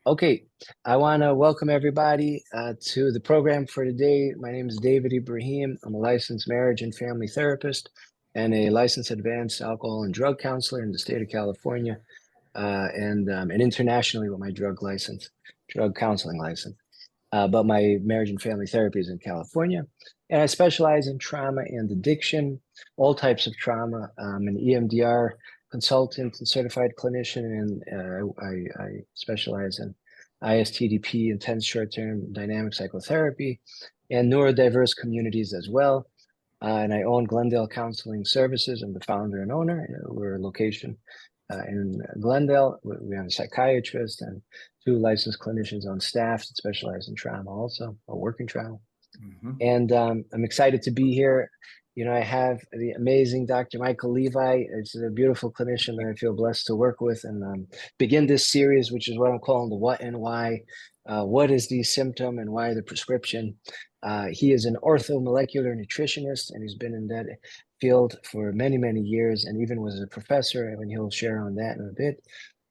Okay, I want to welcome everybody to the program for today. My name is David Ibrahim. I'm a licensed marriage and family therapist and a licensed advanced alcohol and drug counselor in the state of California, and internationally with my drug counseling license. But my marriage and family therapy is in California, and I specialize in trauma and addiction, all types of trauma. I'm an EMDR consultant and certified clinician, and I specialize in ISTDP, intense short-term dynamic psychotherapy, and neurodiverse communities as well. And I own Glendale Counseling Services. I'm the founder and owner. We're a location in Glendale. We have a psychiatrist and two licensed clinicians on staff that specialize in trauma also, or work in trauma. And I'm excited to be here. I have the amazing Dr. Michael Levi. It's a beautiful clinician that I feel blessed to work with, and begin this series, which is what I'm calling the what and why. What is the symptom and why the prescription? He is an orthomolecular nutritionist, and he's been in that field for many, many years, and even was a professor, and he'll share on that in a bit.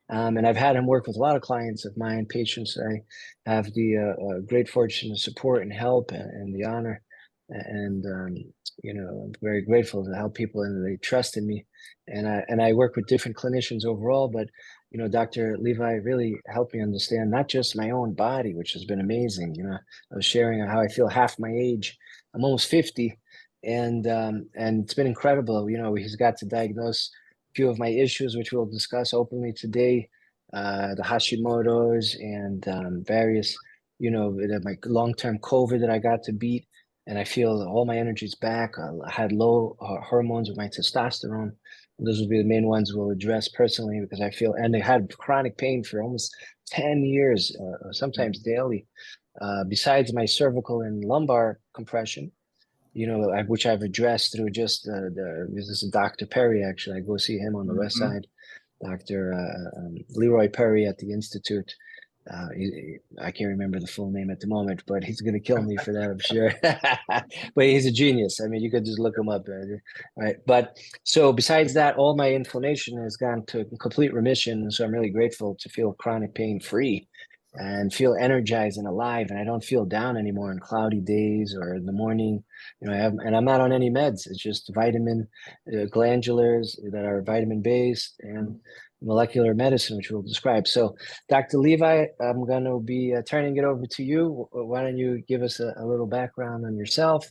And I've had him work with a lot of clients of mine, patients I have the great fortune to support and help, and the honor. And I'm very grateful to help people, and they trust in me. And I work with different clinicians overall, but Dr. Levi really helped me understand not just my own body, which has been amazing. I was sharing how I feel half my age. I'm almost 50, and it's been incredible. He's got to diagnose few of my issues, which we'll discuss openly today, the Hashimoto's and various, my long-term COVID that I got to beat. And I feel all my energy's back. I had low hormones with my testosterone. Those will be the main ones we'll address personally, because I feel, and I had chronic pain for almost 10 years, sometimes daily, besides my cervical and lumbar compression, which I've addressed through just this is Dr. Perry, actually. I go see him on the west side, Dr. Leroy Perry at the Institute. I can't remember the full name at the moment, but he's going to kill me for that, I'm sure. But he's a genius. I mean, you could just look him up, right? But so besides that, all my inflammation has gone to complete remission. And so I'm really grateful to feel chronic pain free and feel energized and alive. And I don't feel down anymore on cloudy days or in the morning. And I'm not on any meds. It's just vitamin glandulars that are vitamin based and molecular medicine, which we'll describe. So, Dr. Levi, I'm going to be turning it over to you. Why don't you give us a little background on yourself?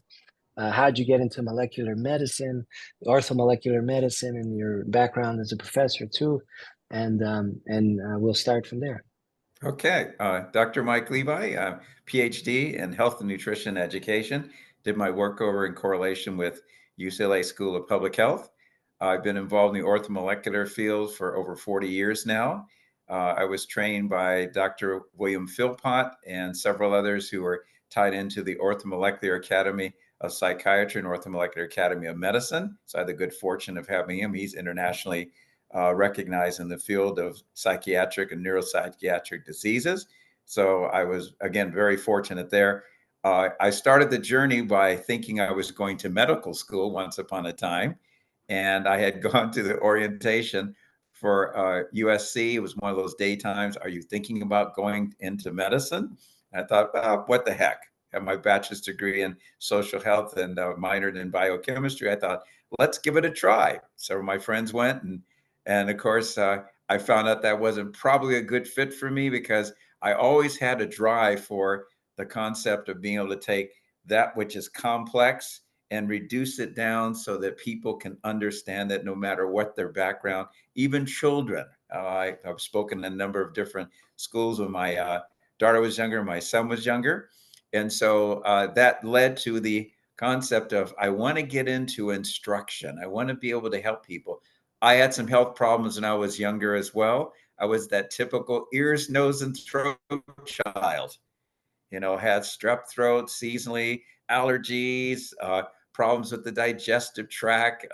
How'd you get into molecular medicine, orthomolecular medicine, and your background as a professor too? And we'll start from there. Okay, Dr. Mike Levi, PhD in Health and Nutrition Education. Did my work over in correlation with UCLA School of Public Health. I've been involved in the orthomolecular field for over 40 years now. I was trained by Dr. William Philpott and several others who were tied into the Orthomolecular Academy of Psychiatry and Orthomolecular Academy of Medicine. So I had the good fortune of having him. He's internationally recognized in the field of psychiatric and neuropsychiatric diseases. So I was, again, very fortunate there. I started the journey by thinking I was going to medical school once upon a time. And I had gone to the orientation for USC. It was one of those daytimes. Are you thinking about going into medicine? And I thought, well, what the heck? I have my bachelor's degree in social health and minored in biochemistry. I thought, let's give it a try. So my friends went, and of course, I found out that wasn't probably a good fit for me, because I always had a drive for the concept of being able to take that which is complex and reduce it down so that people can understand that no matter what their background, even children. I've spoken in a number of different schools when my daughter was younger, my son was younger. And so that led to the concept of, I want to get into instruction. I want to be able to help people. I had some health problems when I was younger as well. I was that typical ears, nose, and throat child. Had strep throat seasonally, allergies, problems with the digestive tract,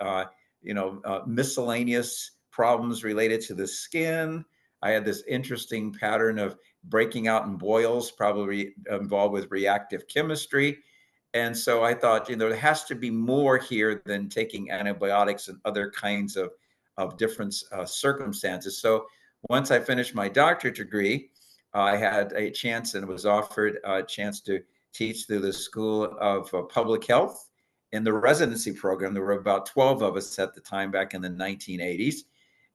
miscellaneous problems related to the skin. I had this interesting pattern of breaking out in boils, probably involved with reactive chemistry. And so I thought, there has to be more here than taking antibiotics and other kinds of different circumstances. So once I finished my doctorate degree, I had a chance and was offered a chance to teach through the School of Public Health in the residency program. There were about 12 of us at the time back in the 1980s.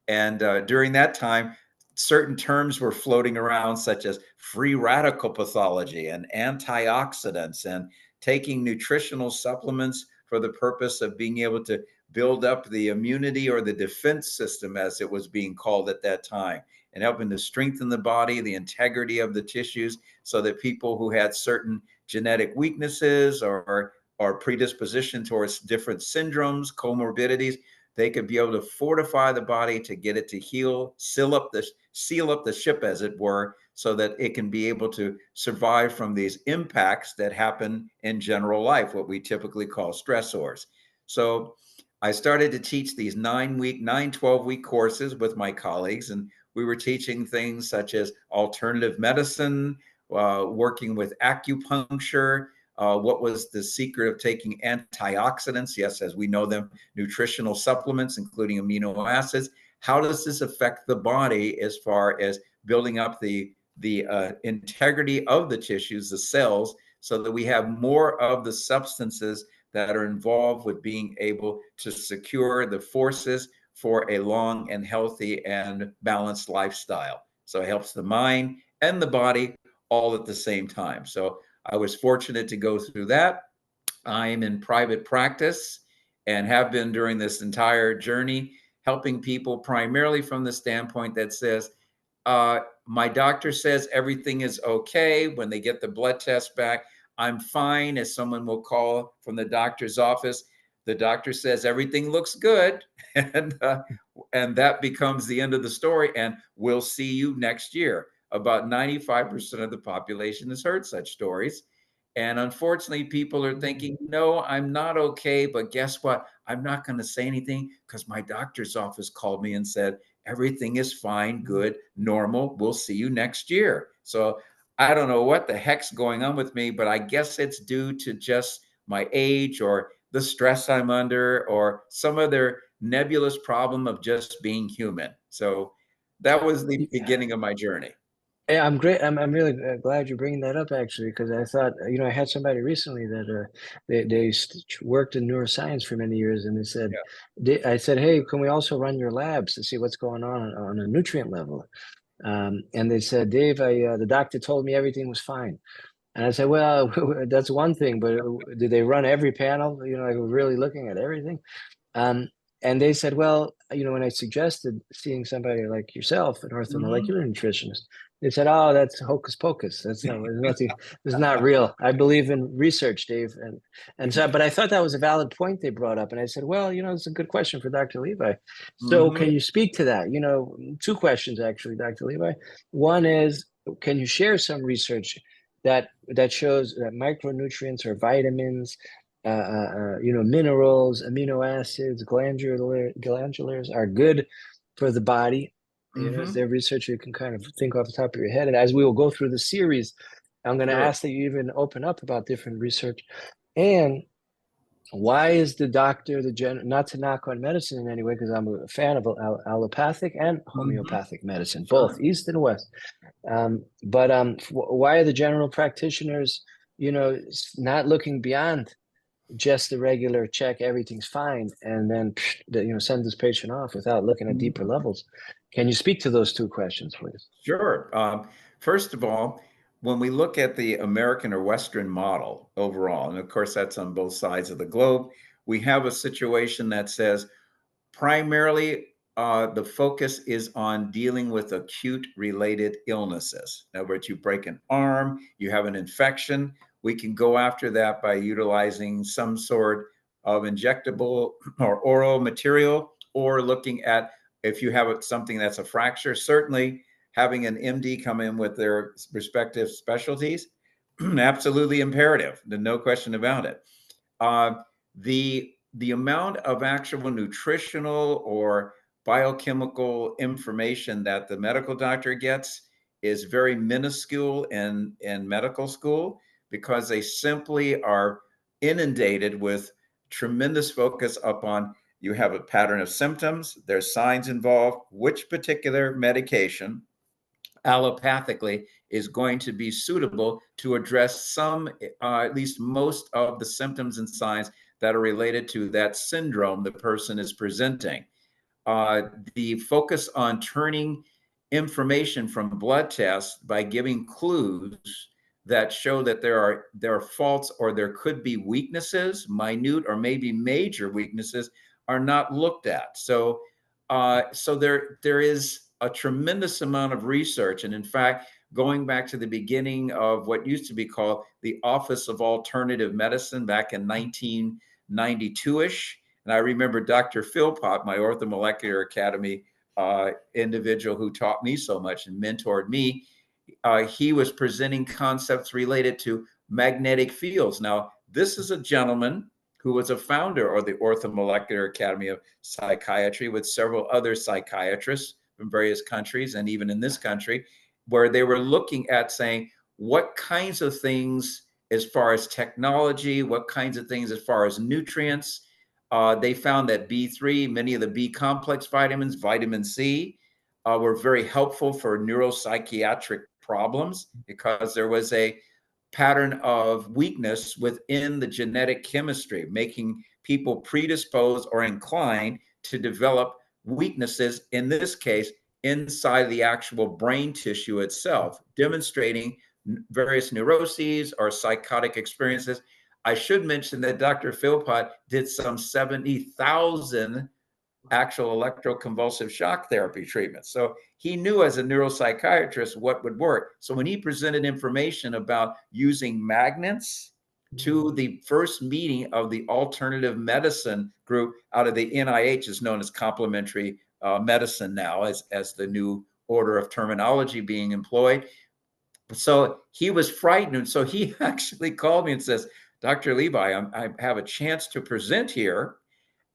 And during that time, certain terms were floating around, such as free radical pathology and antioxidants, and taking nutritional supplements for the purpose of being able to build up the immunity or the defense system, as it was being called at that time, and helping to strengthen the body, the integrity of the tissues, so that people who had certain genetic weaknesses or predisposition towards different syndromes, comorbidities, they could be able to fortify the body to get it to heal, seal up the ship, as it were, so that it can be able to survive from these impacts that happen in general life, what we typically call stressors. So I started to teach these 12-week courses with my colleagues, and we were teaching things such as alternative medicine, working with acupuncture, what was the secret of taking antioxidants? Yes, as we know them, nutritional supplements, including amino acids. How does this affect the body as far as building up the integrity of the tissues, the cells, so that we have more of the substances that are involved with being able to secure the forces for a long and healthy and balanced lifestyle. So it helps the mind and the body all at the same time. So I was fortunate to go through that. I am in private practice and have been during this entire journey, helping people primarily from the standpoint that says, my doctor says everything is okay. When they get the blood test back, I'm fine. As someone will call from the doctor's office, the doctor says everything looks good. And that becomes the end of the story. And we'll see you next year. About 95% of the population has heard such stories. And unfortunately, people are thinking, no, I'm not okay. But guess what? I'm not going to say anything because my doctor's office called me and said, everything is fine, good, normal. We'll see you next year. So I don't know what the heck's going on with me, but I guess it's due to just my age or the stress I'm under or some other nebulous problem of just being human. So that was the beginning of my journey. Yeah, I'm great. I'm really glad you're bringing that up, actually, because I thought, I had somebody recently that they worked in neuroscience for many years, and they said, Yeah. I said, hey, can we also run your labs to see what's going on a nutrient level? And they said, Dave, the doctor told me everything was fine. And I said, well, that's one thing, but did they run every panel? Like we're really looking at everything. Um, and they said, well, when I suggested seeing somebody like yourself, an orthomolecular nutritionist, they said, oh, that's hocus pocus. That's not nothing. It's not real. I believe in research, Dave. And so, but I thought that was a valid point they brought up. And I said, well, it's a good question for Dr. Levi. So can you speak to that? Two questions actually, Dr. Levi. One is, can you share some research that shows that micronutrients or vitamins, minerals, amino acids, glandulars are good for the body? Is there research you can kind of think off the top of your head? And as we will go through the series, I'm going to ask that you even open up about different research. And why is the doctor, not to knock on medicine in any way, because I'm a fan of allopathic and homeopathic medicine, both East and West. But why are the general practitioners, not looking beyond just the regular check, everything's fine, and then send this patient off without looking at deeper levels? Can you speak to those two questions, please? Sure. First of all, when we look at the American or Western model overall, and of course that's on both sides of the globe, we have a situation that says primarily the focus is on dealing with acute related illnesses. In other words, you break an arm, you have an infection, we can go after that by utilizing some sort of injectable or oral material, or looking at if you have something that's a fracture, certainly having an MD come in with their respective specialties, absolutely imperative, no question about it. The amount of actual nutritional or biochemical information that the medical doctor gets is very minuscule in medical school, because they simply are inundated with tremendous focus upon you have a pattern of symptoms, there's signs involved, which particular medication, allopathically is going to be suitable to address some, at least most of the symptoms and signs that are related to that syndrome the person is presenting. The focus on turning information from blood tests by giving clues that show that there are faults or there could be weaknesses, minute or maybe major weaknesses, are not looked at. So there is a tremendous amount of research, and in fact, going back to the beginning of what used to be called the Office of Alternative Medicine back in 1992-ish. And I remember Dr. Philpott, my OrthoMolecular Academy individual who taught me so much and mentored me. He was presenting concepts related to magnetic fields. Now, this is a gentleman who was a founder of the OrthoMolecular Academy of Psychiatry with several other psychiatrists from various countries and even in this country, where they were looking at saying, what kinds of things as far as technology, what kinds of things as far as nutrients. They found that B3, many of the B complex vitamins, vitamin C, were very helpful for neuropsychiatric problems because there was a pattern of weakness within the genetic chemistry, making people predisposed or inclined to develop weaknesses, in this case, inside the actual brain tissue itself, demonstrating various neuroses or psychotic experiences. I should mention that Dr. Philpott did some 70,000 actual electroconvulsive shock therapy treatments. So he knew as a neuropsychiatrist what would work. So when he presented information about using magnets to the first meeting of the alternative medicine group out of the NIH, is known as complementary medicine now, as the new order of terminology being employed. So he was frightened. So he actually called me and says, Dr. Levi, I have a chance to present here.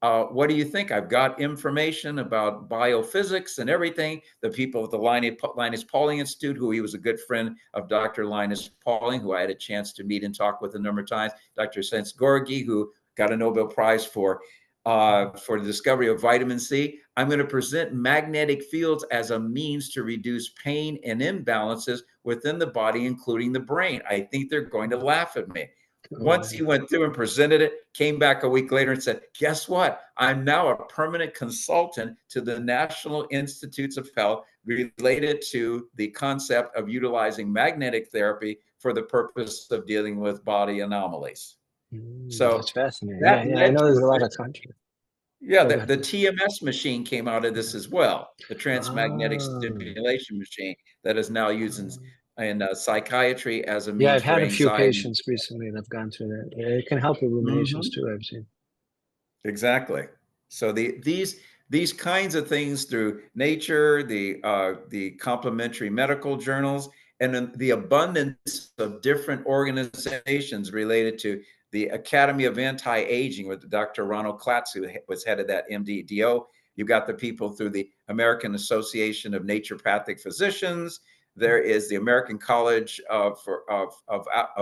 What do you think? I've got information about biophysics and everything. The people at the Linus Pauling Institute, who he was a good friend of Dr. Linus Pauling, who I had a chance to meet and talk with a number of times. Dr. Sens Gorgi, who got a Nobel Prize for the discovery of vitamin C. I'm going to present magnetic fields as a means to reduce pain and imbalances within the body, including the brain. I think they're going to laugh at me. Once he went through and presented it, came back a week later and said, guess what? I'm now a permanent consultant to the National Institutes of Health related to the concept of utilizing magnetic therapy for the purpose of dealing with body anomalies. So that's fascinating. that Yeah, I led know to there's a lot of country. yeah, the TMS machine came out of this as well, the transmagnetic Oh. stimulation machine that is now used in psychiatry as a Yeah, means I've for had a few anxiety. patients recently that have gone through that. Yeah, it can help with ruminations too, I've seen. Exactly. So these kinds of things through nature, the complementary medical journals, and then the abundance of different organizations related to the Academy of Anti-Aging with Dr. Ronald Klatz, who was head of that MDDO. You've got the people through the American Association of Naturopathic Physicians. There is the American College of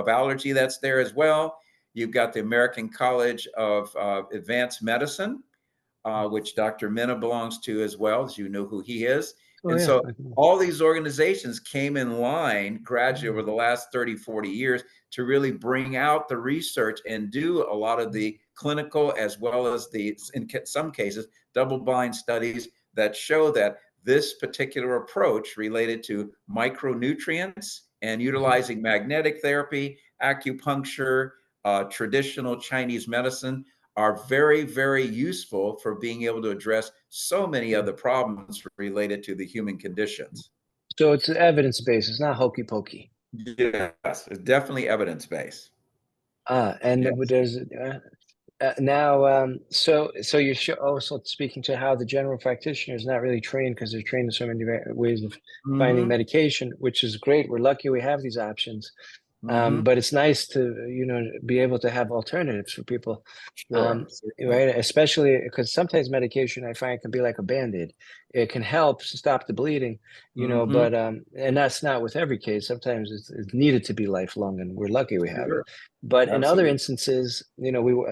Allergy that's there as well. You've got the American College of Advanced Medicine, which Dr. Mena belongs to as well, as you know who he is. Oh, And yeah. so all these organizations came in line gradually over the last 30, 40 years to really bring out the research and do a lot of the clinical as well as the, in some cases, double-blind studies that show that this particular approach related to micronutrients and utilizing magnetic therapy, acupuncture, traditional Chinese medicine are very, very useful for being able to address so many other problems related to the human conditions. So it's evidence-based. It's not hokey pokey. Yes, it's definitely evidence-based. And Yes. there's now, so you're also speaking to how the general practitioner is not really trained because they're trained in so many ways of finding medication, which is great. We're lucky we have these options. But it's nice to, be able to have alternatives for people. Sure. Right? Especially because sometimes medication I find can be like a Band-Aid. It can help stop the bleeding, but and that's not with every case. Sometimes it's needed to be lifelong, and we're lucky we have it. Sure. But in other Absolutely. instances,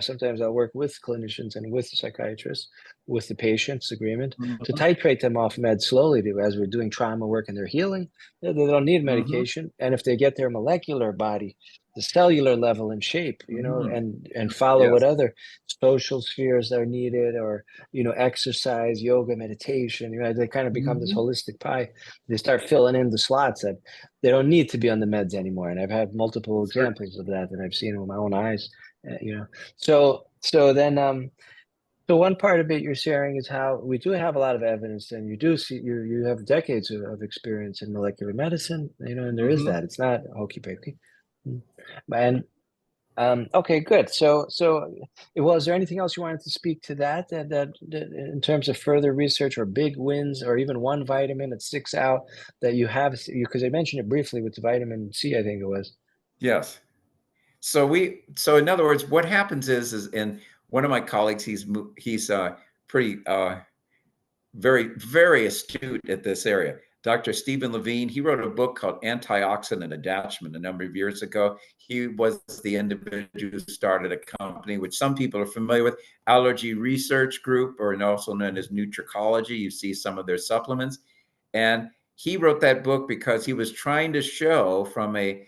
sometimes I'll work with clinicians and with psychiatrists with the patient's agreement to Mhm. titrate them off meds slowly as we're doing trauma work and they're healing. They don't need Mhm. medication. And if they get their molecular body, the cellular level in shape, Mhm. and follow what Yes. other social spheres are needed, or, exercise, yoga, meditation, they kind of become this Mhm. holistic pie. They start filling in the slots that they don't need to be on the meds anymore. And I've had multiple Certainly. examples of that I've seen with my own eyes, so one part of it you're sharing is how we do have a lot of evidence, and you do see you have decades of experience in molecular medicine, and there is Mhm. that. It's not hokey pokey. Mm. And okay, good. Well, is there anything else you wanted to speak to that in terms of further research or big wins, or even one vitamin that sticks out that you have, because I mentioned it briefly with the vitamin C, I think it was. Yes. So in other words, what happens is and one of my colleagues, he's pretty very, very astute at this area. Dr. Stephen Levine, he wrote a book called Antioxidant Attachment a number of years ago. He was the individual who started a company, which some people are familiar with, Allergy Research Group, or also known as Nutricology. You see some of their supplements. And he wrote that book because he was trying to show from a,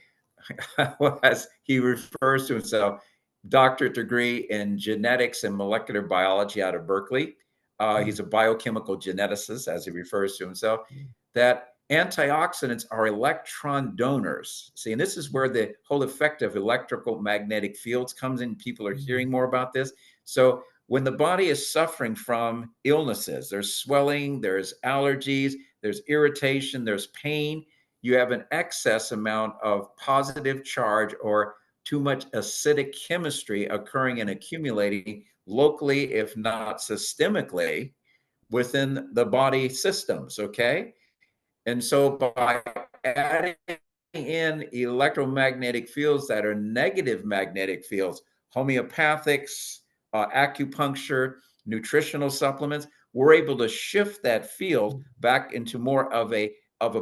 as he refers to himself, doctorate degree in genetics and molecular biology out of Berkeley. Mm, He's a biochemical geneticist, as he refers to himself, that antioxidants are electron donors. See, and this is where the whole effect of electrical magnetic fields comes in. People are mm, hearing more about this. So when the body is suffering from illnesses, there's swelling, there's allergies, there's irritation, there's pain, you have an excess amount of positive charge or too much acidic chemistry occurring and accumulating locally, if not systemically, within the body systems. Okay. And so by adding in electromagnetic fields that are negative magnetic fields, homeopathics, acupuncture, nutritional supplements, we're able to shift that field mm, back into more of a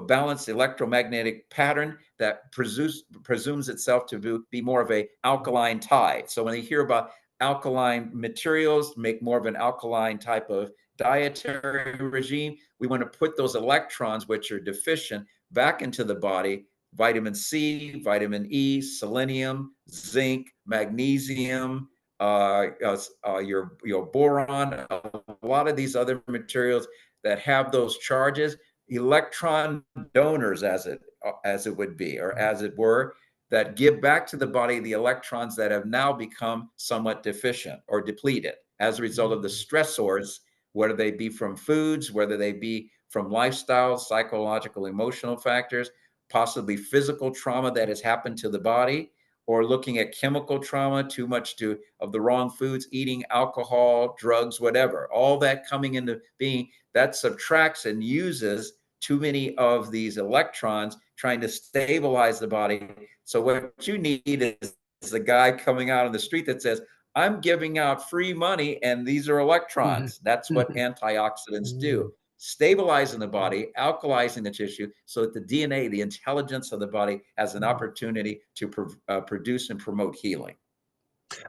balanced electromagnetic pattern that presumes itself to be more of a alkaline tide. So when you hear about alkaline materials, make more of an alkaline type of dietary regime, we want to put those electrons, which are deficient, back into the body. Vitamin C, vitamin E, selenium, zinc, magnesium, your boron, a lot of these other materials that have those charges, electron donors, as it would be, or as it were, that give back to the body the electrons that have now become somewhat deficient or depleted as a result of the mm, stressors, whether they be from foods, whether they be from lifestyles, psychological, emotional factors, possibly physical trauma that has happened to the body, or looking at chemical trauma, too much of the wrong foods, eating alcohol, drugs, whatever. All that coming into being, that subtracts and uses too many of these electrons, trying to stabilize the body. So what you need is a guy coming out on the street that says, I'm giving out free money and these are mm, electrons. That's what antioxidants do. mm, Stabilizing the mm. body, alkalizing the tissue so that the DNA, the intelligence of the body, has an Mm. opportunity to produce and promote healing.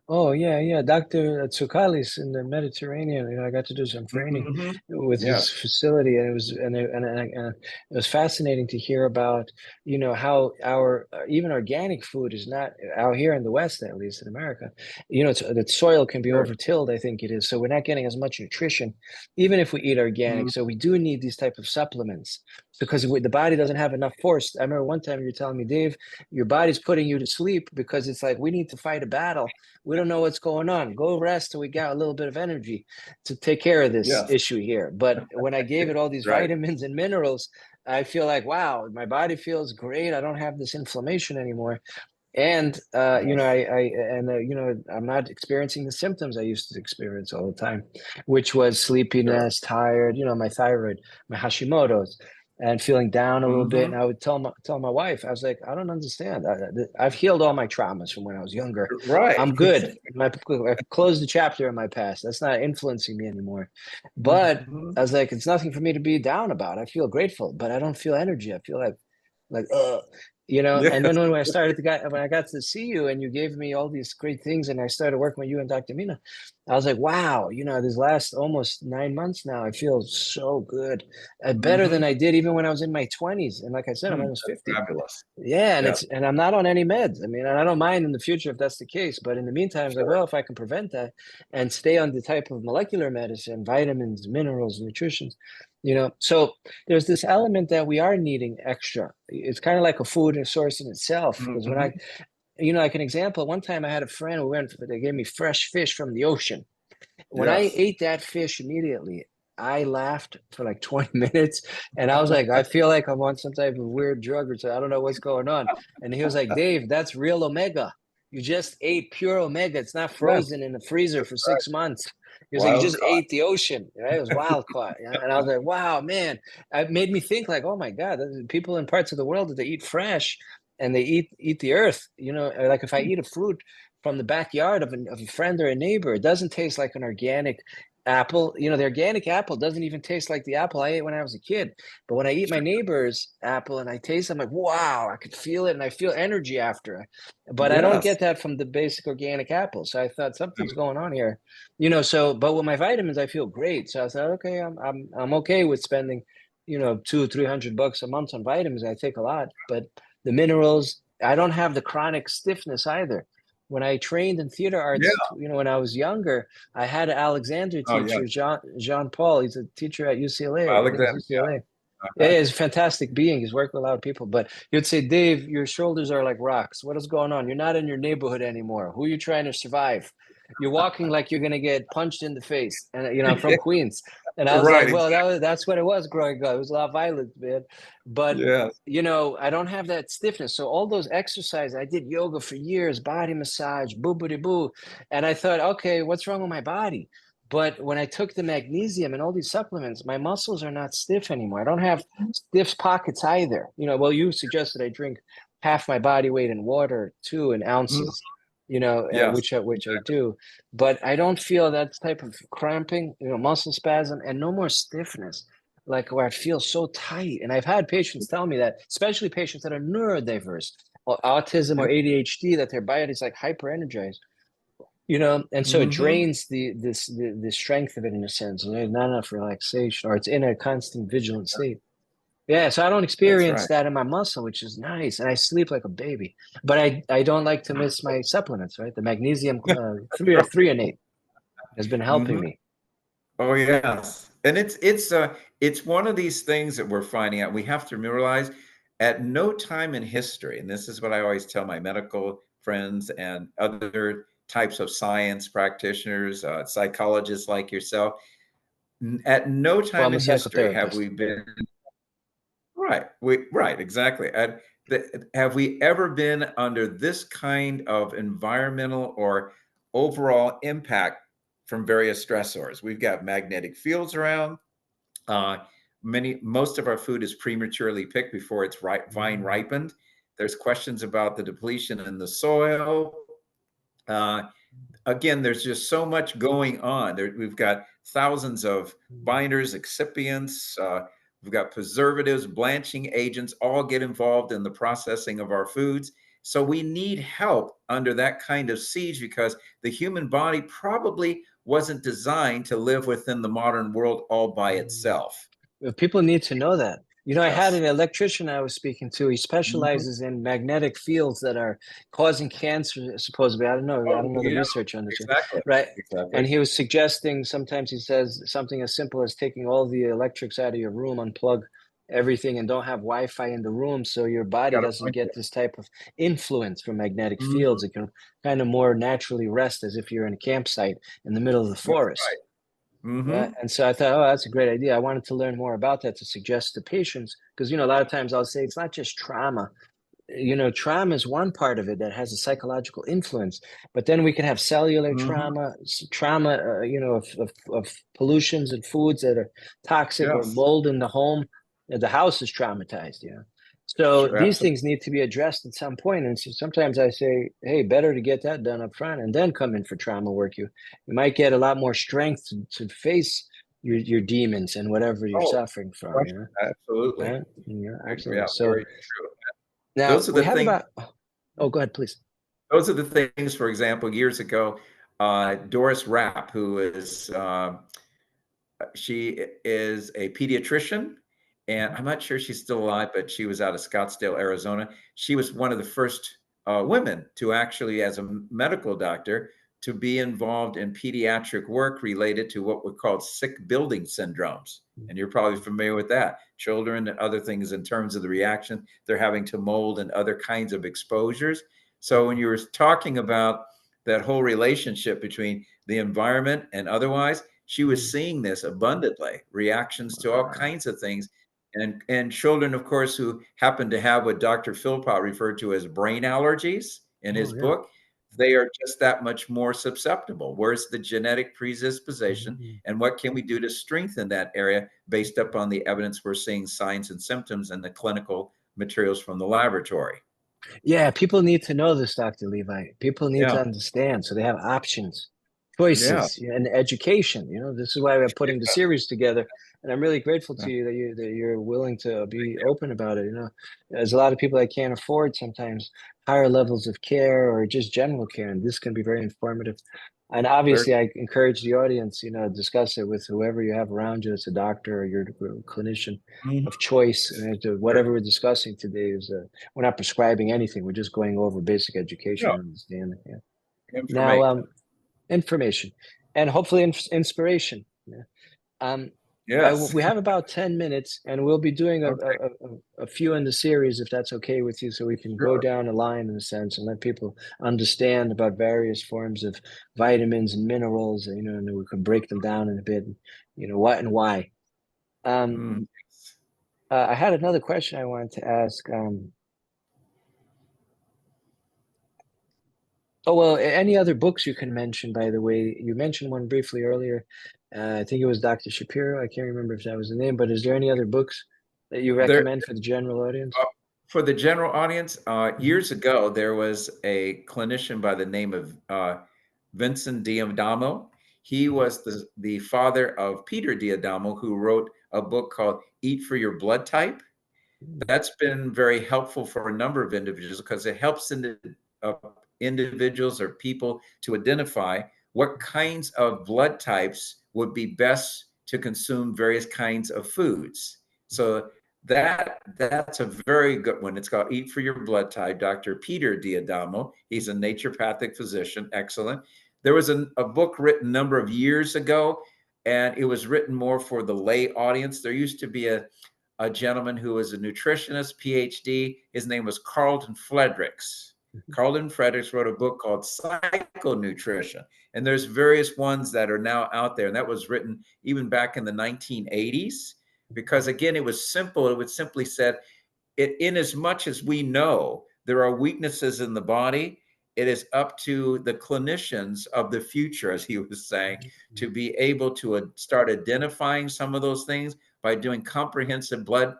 Oh, yeah, yeah. Dr. Tsoukalis in the Mediterranean, I got to do some training Mhm. with his Yes, facility, and it was fascinating to hear about, how our even organic food is not out here in the West, at least in America. The soil can be sure. overtilled, I think it is, so we're not getting as much nutrition, even if we eat organic. Mhm. So we do need these type of supplements because the body doesn't have enough force. I remember one time you were telling me, Dave, your body's putting you to sleep because it's like we need to fight a battle. We don't know what's going on. Go rest till we got a little bit of energy to take care of this Yes, issue here. But when I gave it all these right. vitamins and minerals, I feel like, wow, my body feels great. I don't have this inflammation anymore. And Yes, I'm not experiencing the symptoms I used to experience all the time, which was sure. sleepiness, tired, my thyroid, my Hashimoto's, and feeling down a little bit. And Mhm. I would tell my wife, I was like, I don't understand. I've healed all my traumas from when I was younger. Right. I'm good. I've closed the chapter in my past. That's not influencing me anymore. But Mhm. I was like, it's nothing for me to be down about. I feel grateful, but I don't feel energy. I feel like like, you know. And Yes. then when I got to see you and you gave me all these great things and I started working with you and Dr. Mina, I was like, wow, you know, this last almost 9 months now, I feel so good, better than I did even when I was in my 20s. And like I said, I'm almost That's 50. fabulous. Yeah, and Yes, I'm not on any meds. I mean, and I don't mind in the future if that's the case, but in the meantime, it's like, sure. well, if I can prevent that and stay on the type of molecular medicine, vitamins, minerals, nutrition, you know. So there's this element that we are needing extra. It's kind of like a food source in itself. Because when Mhm. you know, like an example, one time I had a friend, they gave me fresh fish from the ocean. When I Yes. ate that fish immediately, I laughed for like 20 minutes and I was like, I feel like I'm on some type of weird drug or something. I don't know what's going on. And he was like, Dave, that's real omega. You just ate pure omega. It's not Yes, frozen in the freezer that's for right. 6 months. He was like, you Wild just caught. ate the ocean. Right? It was wild caught. Yeah? And I was like, wow, man. It made me think like, oh my God, people in parts of the world that they eat fresh and they eat the earth. You know, like if I eat a fruit from the backyard of a friend or a neighbor, it doesn't taste like an organic apple. You know, the organic apple doesn't even taste like the apple I ate when I was a kid. But when I eat my Sure. neighbor's apple and I taste, I'm like, wow, I could feel it and I feel energy after. But I don't Yes. get that from the basic organic apple. So I thought something's Mm. going on here. You know, so but with my vitamins, I feel great. So I thought, okay, I'm okay with spending, you know, 200-300 bucks a month on vitamins. I take a lot, but the minerals, I don't have the chronic stiffness either. When I trained in theater Yeah. arts, you know, when I was younger, I had an Alexander Oh, yes. teacher, Jean Paul. He's a teacher at UCLA. I think it's Alexander. UCLA. Yeah. Yeah, he's a fantastic being. He's worked with a lot of people. But he would say, Dave, your shoulders are like rocks. What is going on? You're not in your neighborhood anymore. Who are you trying to survive? You're walking like you're gonna get punched in the face. And you know, I'm from Yeah. Queens. And I was Right. like, well, that's what it was growing up. It was a lot of violence, man. But Yes. you know, I don't have that stiffness. So all those exercises, I did yoga for years, body massage, boo boo boo. And I thought, okay, what's wrong with my body? But when I took the magnesium and all these supplements, my muscles are not stiff anymore. I don't have stiff pockets either. You know, well, you suggested I drink half my body weight in water too, in Mhm. ounces. You know, Yes. which I do, but I don't feel that type of cramping. You know, muscle spasm and no more stiffness, like where I feel so tight. And I've had patients tell me that, especially patients that are neurodiverse, or autism or ADHD, that their body is like hyper energized, you know, and so it Mm-hmm. drains the strength of it in a sense. You know, not enough relaxation, or it's in a constant vigilant state. Yeah, so I don't That's experience right. that in my muscle, which is nice, and I sleep like a baby. But I don't like to miss my supplements, right? The magnesium threonate has been helping Mm-hmm. me. Oh, yes. And it's one of these things that we're finding out. We have to realize at no time in history, and this is what I always tell my medical friends and other types of science practitioners, psychologists like yourself, at no Well, time I'm a in history have psychotherapist. we been right. Right, exactly. Have we ever been under this kind of environmental or overall impact from various stressors? We've got magnetic fields around. Uh, most of our food is prematurely picked before it's vine Mhm. ripened. There's questions about the depletion in the soil. Uh, Again, there's just so much going on. We've got thousands of binders, excipients, we've got preservatives, blanching agents, all get involved in the processing of our foods. So we need help under that kind of siege because the human body probably wasn't designed to live within the modern world all by itself. People need to know that. You know, I had Yes. an electrician I was speaking to. He Mhm. specializes in magnetic fields that are causing cancer, supposedly. I Oh, don't know the yeah, research on this, exactly. right? Exactly. And he was suggesting sometimes he says something as simple as taking all the electrics out of your room, unplug everything, and don't have Wi-Fi in the room, so your body Got a doesn't point get there. this type of influence from magnetic Mhm. fields. It can kind of more naturally rest as if you're in a campsite in the middle of the That's forest. right. Yeah, Mhm. and so I thought, oh, that's a great idea. I wanted to learn more about that to suggest to patients because, you know, a lot of times I'll say it's not just trauma. You know, trauma is one part of it that has a psychological influence, but then we can have cellular Mhm. trauma, trauma, you know, of pollutions and foods that are toxic or Yes. mold in the home. The house is traumatized, you know. So Sure, these absolutely. things need to be addressed at some point. And so sometimes I say, hey, better to get that done up front and then come in for trauma work. You might get a lot more strength to face your demons and whatever you're Oh, suffering from, you question. know. Absolutely. Right? Yeah, Yeah, absolutely. So very true. Now Those are we the have things. about, oh, go ahead, please. Those are the things. For example, years ago, Doris Rapp, who is she is a pediatrician, and I'm not sure she's still alive, but she was out of Scottsdale, Arizona. She was one of the first women to actually, as a medical doctor, to be involved in pediatric work related to what we call sick building syndromes. And you're probably familiar with that. Children and other things in terms of the reaction they're having to mold and other kinds of exposures. So when you were talking about that whole relationship between the environment and otherwise, she was seeing this abundantly, reactions to all kinds of things. And children, of course, who happen to have what Dr. Philpott referred to as brain allergies in his Oh, yeah. book, they are just that much more susceptible. Where's the genetic predisposition, and what can we do to strengthen that area based upon the evidence we're seeing, signs and symptoms, and the clinical materials from the laboratory? Yeah, people need to know this, Dr. Levi. People need Yeah, to understand so they have options, yeah, choices, and education. This is why we're putting the series together. And I'm really grateful yeah. to you that you're willing to be open about it. There's a lot of people that can't afford sometimes higher levels of care or just general care, and this can be very informative. And Very, obviously, I encourage the audience, discuss it with whoever you have around you. It's a doctor or your clinician mhm, of choice. And very, whatever we're discussing today is we're not prescribing anything. We're just going over basic education yeah, and understanding. Yeah. Now, information. information and hopefully inspiration. Yeah. Um, Yes. we have about 10 minutes, and we'll be doing Okay, a few in the series, if that's okay with you, so we can go sure. down a line in a sense and let people understand about various forms of vitamins and minerals, and we can break them down in a bit, what and why. Um, Mm. I had another question I wanted to ask. Oh, well, any other books you can mention, by the way? You mentioned one briefly earlier. I think it was Dr. Shapiro. I can't remember if that was the name, but is there any other books that you There, recommend for the general audience? for the general audience, Mhm. years ago, there was a clinician by the name of Vincent D'Adamo. He Mhm. was the father of Peter D'Adamo, who wrote a book called Eat for Your Blood Type. Mhm. That's been very helpful for a number of individuals because it helps uh, individuals or people to identify what kinds of blood types would be best to consume various kinds of foods. So that's a very good one. It's called Eat for Your Blood Type. Dr. Peter D'Adamo. He's a naturopathic physician. Excellent. There was a book written a number of years ago, and it was written more for the lay audience. There used to be a gentleman who was a nutritionist, PhD. His name was Carlton Fredericks. Mhm. Carlton Fredericks wrote a book called Psychonutrition. And there's various ones that are now out there. And that was written even back in the 1980s. Because again, it was simple. It would simply said, in as much as we know there are weaknesses in the body, it is up to the clinicians of the future, as he was saying, to be able to start identifying some of those things by doing comprehensive blood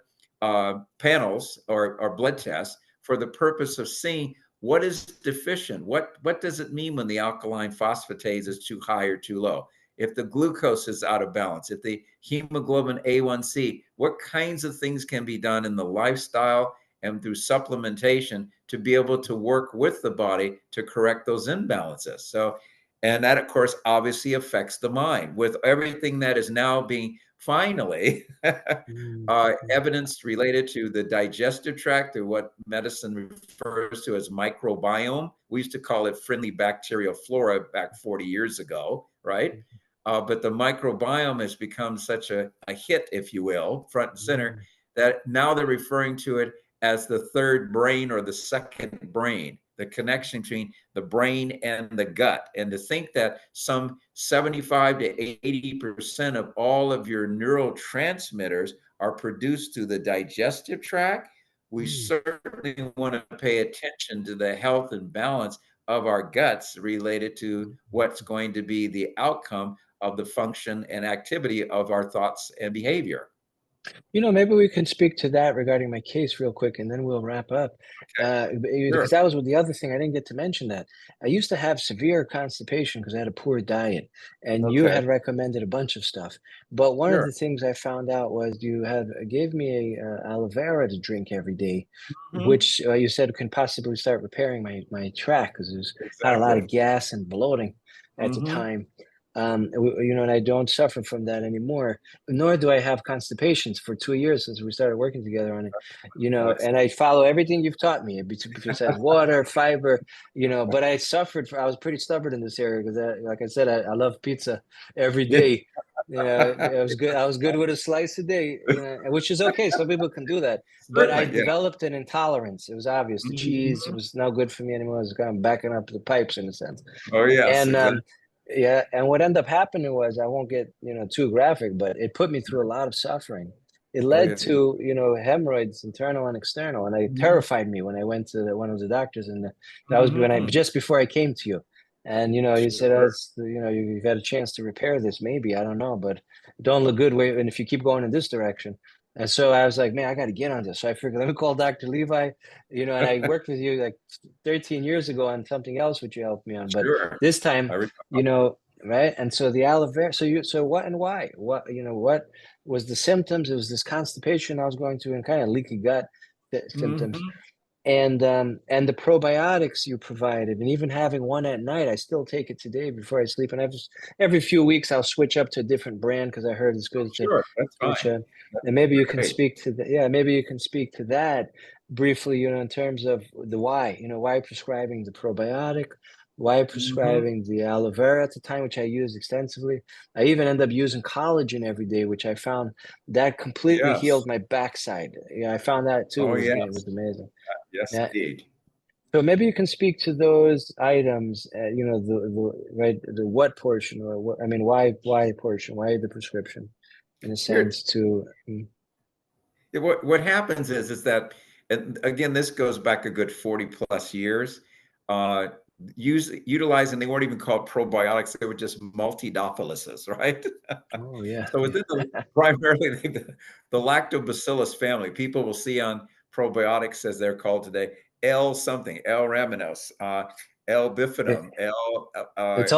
panels or blood tests for the purpose of seeing what is deficient. What does it mean when the alkaline phosphatase is too high or too low? If the glucose is out of balance, if the hemoglobin A1C, what kinds of things can be done in the lifestyle and through supplementation to be able to work with the body to correct those imbalances. So, and that, of course, obviously affects the mind with everything that is now being finally Mhm. Mhm. evidence related to the digestive tract, or what medicine refers to as microbiome. We used to call it friendly bacterial flora back 40 years ago, right? But the microbiome has become such a hit, if you will, front and center, Mhm. that now they're referring to it as the third brain or the second brain, the connection between the brain and the gut. And to think that some 75 to 80% of all of your neurotransmitters are produced through the digestive tract, we Mhm. certainly want to pay attention to the health and balance of our guts related to what's going to be the outcome of the function and activity of our thoughts and behavior. Maybe we can speak to that regarding my case real quick, and then we'll wrap up. Sure. Because that was the other thing I didn't get to mention that I used to have severe constipation because I had a poor diet, and you Okay. had recommended a bunch of stuff. But one of Sure. the things I found out was you had gave me a aloe vera to drink every day, Mhm. which you said can possibly start repairing my tract because it was had a lot Exactly. of gas and bloating at the Hmm. time. And I don't suffer from that anymore, nor do I have constipations for 2 years since we started working together on it, Nice. and I follow everything you've taught me besides water, fiber, but I was pretty stubborn in this area because, like I said, I love pizza every Yeah. day. I was good with a slice a day, which is okay. Some people can do that, but I Certainly. Yeah. developed an intolerance. It was obvious. The cheese Mhm. was no good for me anymore. It was kind of backing up the pipes in a sense. Oh, yes, And exactly. yeah, and what ended up happening was I won't get too graphic, but it put me through a lot of suffering. It Oh, led yeah. to hemorrhoids, internal and external, and it Mhm. terrified me when I went to one of the doctors, and that was when I Mhm. just before I came to you, and he said, Sure. you've got a chance to repair this, maybe I don't know, but it don't look good. Way, and if you keep going in this direction. And so I was like, man, I got to get on this. So I figured, let me call Dr. Levi, and I worked with you like 13 years ago on something else, which you helped me on. But Sure. this time, I recall. right? And so the aloe vera. So what and why? What was the symptoms? It was this constipation I was going through and kind of leaky gut symptoms, Mhm. and the probiotics you provided, and even having one at night. I still take it today before I sleep, and every few weeks I'll switch up to a different brand because I heard it's good to Sure. That's switch fine. up. That's And maybe you can great. speak to that. Yeah, maybe you can speak to that briefly. In terms of the why. Why prescribing the probiotic, why Mhm. prescribing the aloe vera at the time, which I used extensively. I even end up using collagen every day, which I found that completely healed Yes. my backside. Yeah, I found that too Oh, it yes. was amazing. Yes, Yeah. indeed. So maybe you can speak to those items, the what portion, or what, I mean, why portion, why the prescription, in a Here, sense to, what happens is that, and again, this goes back a good 40 plus years. Uh, utilizing, they weren't even called probiotics; they were just multidophilises, right? oh yeah, So within primarily the lactobacillus family, people will see on probiotics, as they're called today, L something, L rhamnos, L It- bifidum, L. it's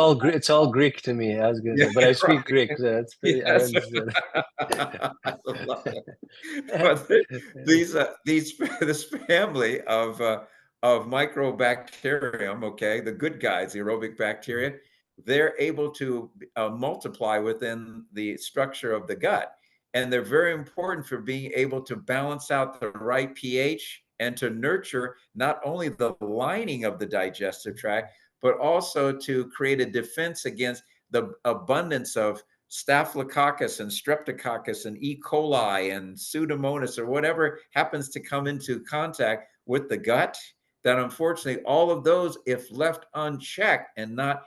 all Greek to me. I was gonna Yeah, say, but I right. speak Greek, so that's pretty. I Yes. understood. I love it. But these this family of microbacterium, okay, the good guys, the aerobic bacteria, they're able to multiply within the structure of the gut, and they're very important for being able to balance out the right pH and to nurture not only the lining of the digestive tract, but also to create a defense against the abundance of Staphylococcus and Streptococcus and E. coli and Pseudomonas or whatever happens to come into contact with the gut, that unfortunately all of those, if left unchecked and not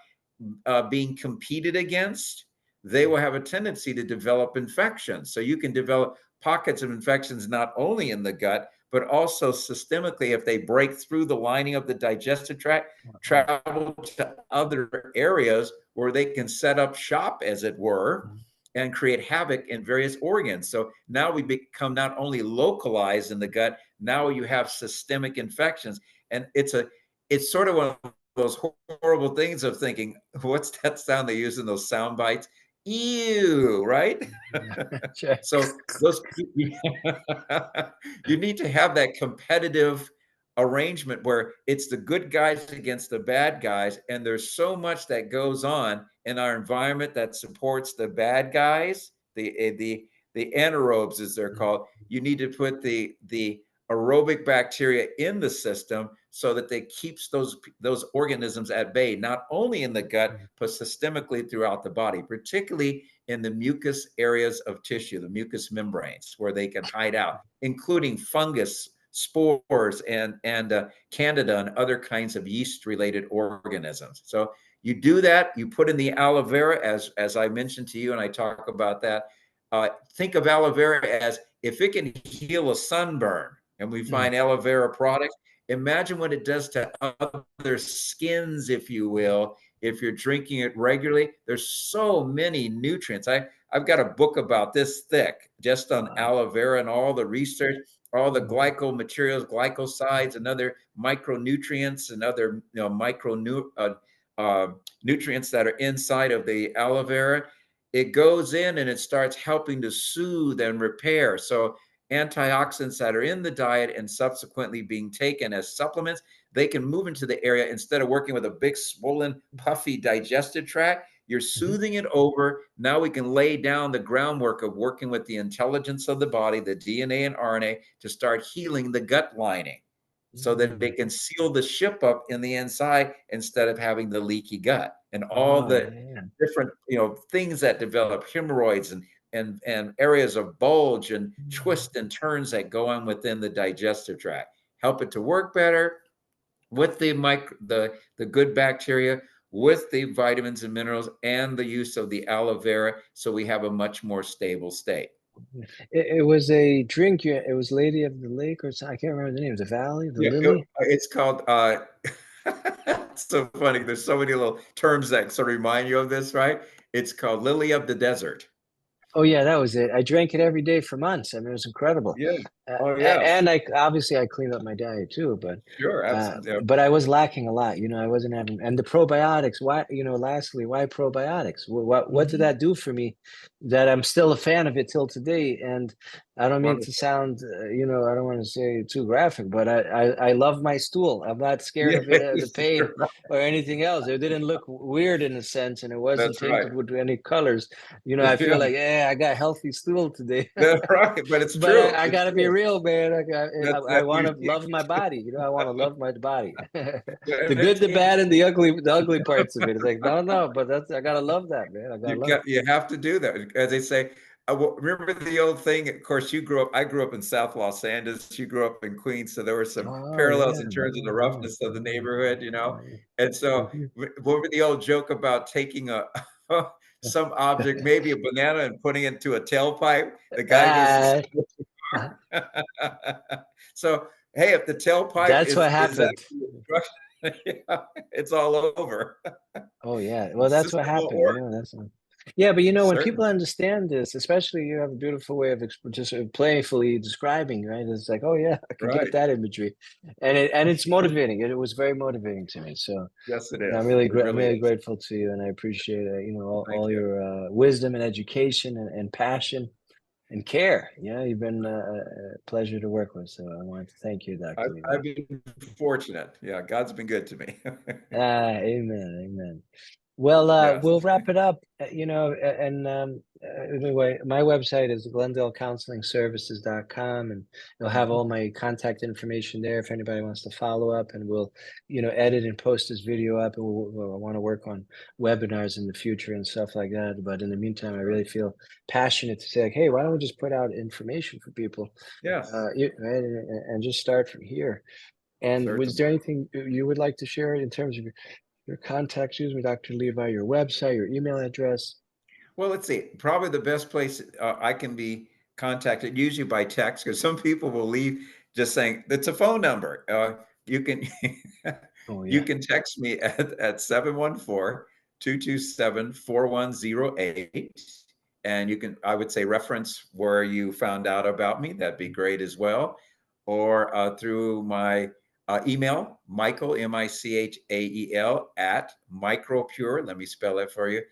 being competed against, they will have a tendency to develop infections. So you can develop pockets of infections not only in the gut, but also systemically if they break through the lining of the digestive tract, travel to other areas where they can set up shop, as it were, and create havoc in various organs. So now we become not only localized in the gut, now you have systemic infections. And it's sort of one of those horrible things of thinking, what's that sound they use in those sound bites? Ew, right? Sure. So those you need to have that competitive arrangement where it's the good guys against the bad guys, and there's so much that goes on in our environment that supports the bad guys, the anaerobes as they're called. You need to put the aerobic bacteria in the system so that they keeps those organisms at bay, not only in the gut but systemically throughout the body, particularly in the mucous areas of tissue, the mucous membranes, where they can hide out, including fungus, spores, and candida and other kinds of yeast-related organisms. So you do that. You put in the aloe vera, as I mentioned to you, and I talk about that. Think of aloe vera as if it can heal a sunburn, and we Mm, find aloe vera products. Imagine what it does to other skins, if you will, if you're drinking it regularly. There's so many nutrients. I've got a book about this thick just on Wow. aloe vera and all the research, all the Mhm. glyco materials, glycosides, and other micronutrients and other nutrients that are inside of the aloe vera. It goes in and it starts helping to soothe and repair. So antioxidants that are in the diet and subsequently being taken as supplements, they can move into the area instead of working with a big, swollen, puffy digestive tract. You're Mhm. soothing it over. Now we can lay down the groundwork of working with the intelligence of the body, the DNA and RNA, to start healing the gut lining so that they Mm. can seal the ship up in the inside instead of having the leaky gut and all Oh, the man. different things that develop hemorrhoids and areas of bulge and Mm. twists and turns that go on within the digestive tract. Help it to work better with the good bacteria, with the vitamins and minerals, and the use of the aloe vera, so we have a much more stable state. It was a drink. It was Lady of the Lake or something. I can't remember the name. The Valley, the Yeah, Lily. it's called. It's so funny. There's so many little terms that sort of remind you of this, right? It's called lily of the desert. Oh yeah, that was it. I drank it every day for months. I mean, it was incredible. Yeah. Oh yeah. And I obviously I cleaned up my diet too, Sure. Absolutely. but I was lacking a lot. You know, I wasn't having and the probiotics. Why? You know, lastly, why probiotics? What did Mhm. that do for me? That I'm still a fan of it till today. And I don't mean to Wonderful. sound, you know, I don't want to say too graphic, but I love my stool. I'm not scared Yeah. of the pain or anything else. It didn't look weird in a sense, and it wasn't That's right. tainted with any colors. You know, I Yeah. feel like, yeah, I got healthy stool today. That's right. But it's But true. I It's gotta be true. real, man. I That want you, to love my body. You know, I want to love my body. The good, it's the bad, and the ugly parts of it. It's like, no, but that's I gotta love that, man. I gotta love it. you have to do that. As they say, remember the old thing? Of course, I grew up in South Los Angeles. You grew up in Queens, so there were some Oh parallels yeah, in terms of the yeah, roughness of the neighborhood, yeah, And so, yeah. what the old joke about taking a some object, maybe a banana, and putting it into a tailpipe? The guy goes to Ah, school. So, hey, if the tailpipe that's what is happened. actually obstruction, yeah, it's all over. Oh yeah, The well that's what system will happened. You work. know, yeah, but you know when people Certainly. understand this, especially you have a beautiful way of just playfully describing, right? It's like, oh yeah, I could get Right. that imagery, and it's motivating. It was very motivating to me. So Yes, it you know, is. It I'm really really is. grateful to you, and I appreciate you know Thank all you. your wisdom and education and passion and care. Yeah, you've been a pleasure to work with. So I want to thank you, Dr. Levi. I've been fortunate. Yeah, God's been good to me. Amen, amen. Well, Yes. we'll wrap it up. You know, and anyway, my website is glendalecounselingservices.com, and you'll have all Mhm. my contact information there if anybody wants to follow up. And we'll, you know, edit and post this video up. And we'll want to work on webinars in the future and stuff like that. But in the meantime, I Sure. really feel passionate to say, like, hey, why don't we just put out information for people, Yes, right, and just start from here. And was certainly. there anything you would like to share in terms of your contact, excuse me, Dr. Levi, your website, your email address? Well, let's see. Probably the best place I can be contacted, usually by text, because some people will leave just saying it's a phone number. You can Oh, you yeah. can text me at 714-227-4108. And you can, I would say, reference where you found out about me. That'd be great as well. Or through my email, Michael, Michael, at micropure. Let me spell that for you.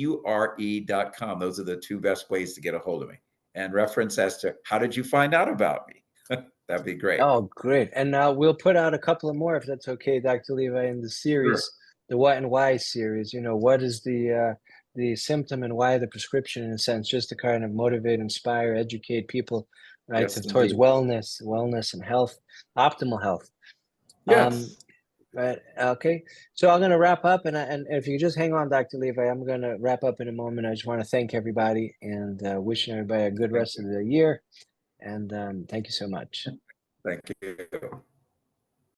MIQROPURE.com. Those are the two best ways to get a hold of me. And reference as to how did you find out about me? That'd be great. Oh, great. And we'll put out a couple of more if that's okay, Dr. Levi, in the Sure. series, the What and Why series. You know, what is the symptom and why the prescription in a sense, just to kind of motivate, inspire, educate people, right, Yes, towards indeed. wellness and health, optimal health. Um, Yes. right. Okay. So I'm going to wrap up, and if you just hang on, Dr. Levi, I'm going to wrap up in a moment. I just want to thank everybody and wishing everybody a good Thank rest you. of the year. And thank you so much. Thank you.